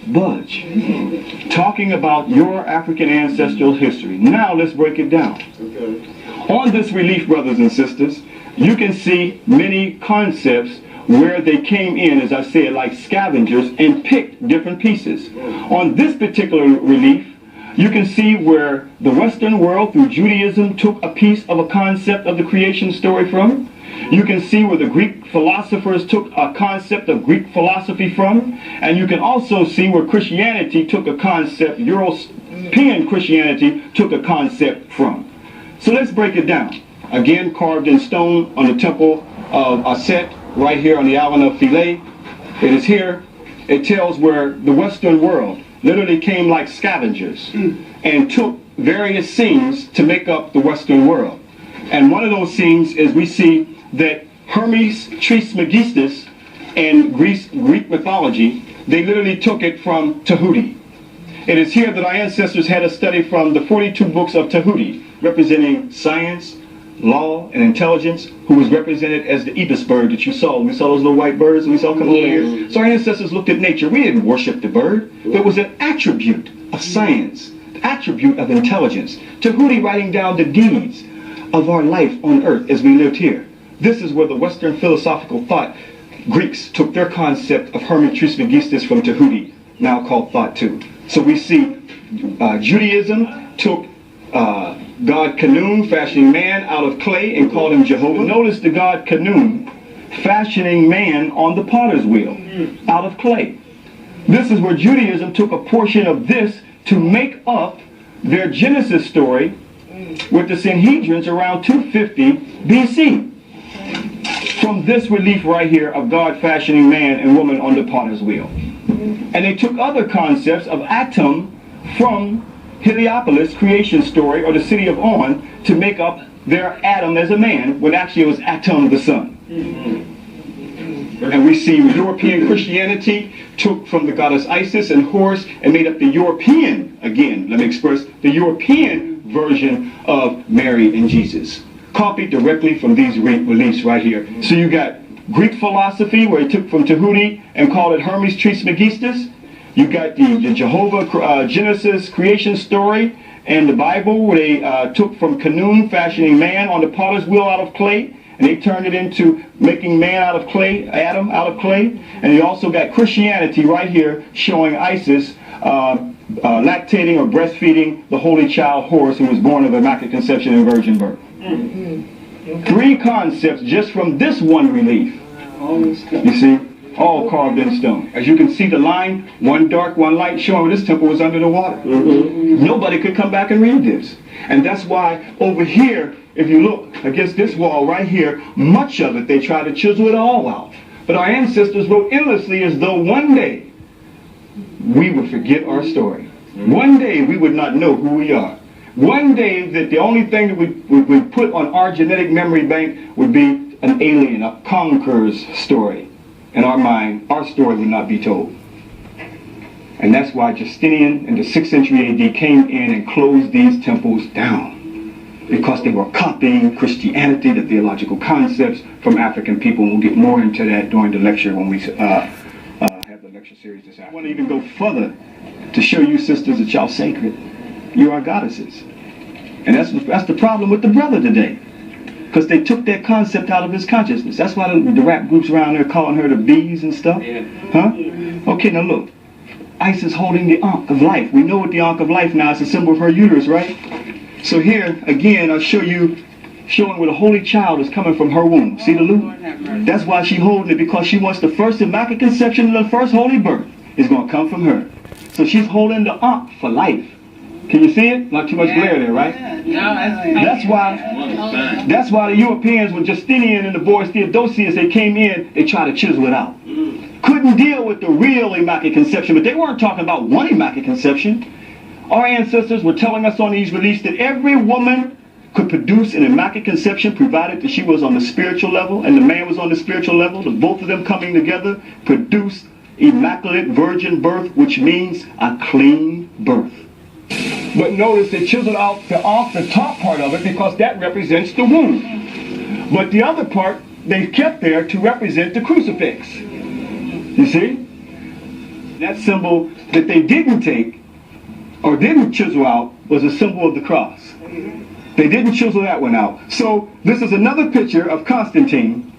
budge. Talking about your African ancestral history. Now let's break it down. Okay. On this relief, brothers and sisters, you can see many concepts where they came in, as I said, like scavengers and picked different pieces. On this particular relief, you can see where the Western world through Judaism took a piece of a concept of the creation story from. You can see where the Greek philosophers took a concept of Greek philosophy from. And you can also see where Christianity took a concept, European Christianity took a concept from. So let's break it down. Again, carved in stone on the temple of Aset, right here on the island of Philae. It is here. It tells where the Western world literally came like scavengers and took various scenes to make up the Western world. And one of those scenes is we see that Hermes Trismegistus in Greek mythology, they literally took it from Tahuti. It is here that our ancestors had a study from the 42 books of Tahuti, representing science, law, and intelligence, who was represented as the ibis bird that you saw. We saw those little white birds and we saw come over here. So our ancestors looked at nature. We didn't worship the bird. It was an attribute of science, an attribute of intelligence. Tahuti writing down the deeds of our life on earth as we lived here. This is where the Western philosophical thought, Greeks took their concept of Hermes Trismegistus from Tahuti, now called thought too. So we see Judaism took God Khnum fashioning man out of clay and called him Jehovah. Notice the God Khnum fashioning man on the potter's wheel out of clay. This is where Judaism took a portion of this to make up their Genesis story with the Sanhedrins around 250 BC. From this relief right here of God fashioning man and woman on the potter's wheel. And they took other concepts of Atum from Heliopolis creation story, or the city of On, to make up their Adam as a man, when actually it was Atum the son. And we see European Christianity took from the goddess Isis and Horus and made up the European, again, let me express, the European version of Mary and Jesus. Copied directly from these reliefs right here. So you got Greek philosophy, where he took from Tahuti and called it Hermes Trismegistus. You got the Jehovah Genesis creation story and the Bible, where they took from Khnum fashioning man on the potter's wheel out of clay, and they turned it into making man out of clay, Adam out of clay. And you also got Christianity right here showing Isis lactating or breastfeeding the holy child Horus, who was born of immaculate conception and virgin birth. Three concepts just from this one relief. You see? All carved in stone. As you can see the line, one dark, one light, showing this temple was under the water. Nobody could come back and read this. And that's why over here, if you look against this wall right here, much of it they try to chisel it all out. But our ancestors wrote endlessly as though one day we would forget our story. One day we would not know who we are. One day that the only thing that we put on our genetic memory bank would be an alien, a conqueror's story. In our mind, our story would not be told. And that's why Justinian in the 6th century AD came in and closed these temples down. Because they were copying Christianity, the theological concepts from African people. And we'll get more into that during the lecture when we have the lecture series this afternoon. I want to even go further to show you, sisters, that y'all sacred. You are goddesses. And that's the problem with the brother today. Because they took that concept out of his consciousness. That's why the rap groups around there calling her the bees and stuff. Huh? Okay, now look. Isis holding the Ankh of life. We know what the Ankh of life now is, a symbol of her uterus, right? So here, again, I'll show you, showing where the holy child is coming from her womb. See the loop? That's why she's holding it, because she wants the first immaculate conception and the first holy birth is going to come from her. So she's holding the Ankh for life. Can you see it? Not too much glare there, right? That's why the Europeans, with Justinian and the boys Theodosius, they came in, they tried to chisel it out. Couldn't deal with the real immaculate conception, but they weren't talking about one immaculate conception. Our ancestors were telling us on these reliefs that every woman could produce an immaculate conception, provided that she was on the spiritual level and the man was on the spiritual level. The both of them coming together produced immaculate virgin birth, which means a clean birth. But notice they chiseled off the top part of it because that represents the womb. But the other part they kept there to represent the crucifix. You see? That symbol that they didn't take or didn't chisel out was a symbol of the cross. They didn't chisel that one out. So this is another picture of Constantine.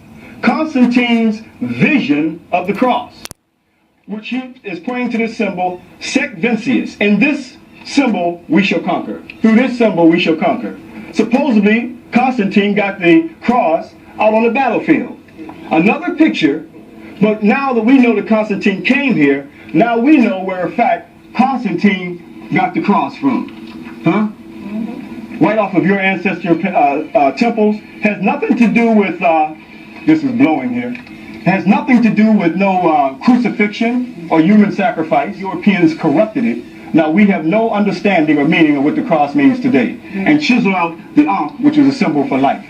Constantine's vision of the cross, which he is pointing to this symbol, Sec Vincius. In this symbol we shall conquer. Through this symbol we shall conquer. Supposedly Constantine got the cross out on the battlefield. Another picture, but now that we know that Constantine came here, now we know where in fact Constantine got the cross from. Huh? Right off of your ancestral temples. Has nothing to do with, this is blowing here, has nothing to do with no crucifixion or human sacrifice. Europeans corrupted it. Now we have no understanding or meaning of what the cross means today. And chisel out the Ankh, which is a symbol for life.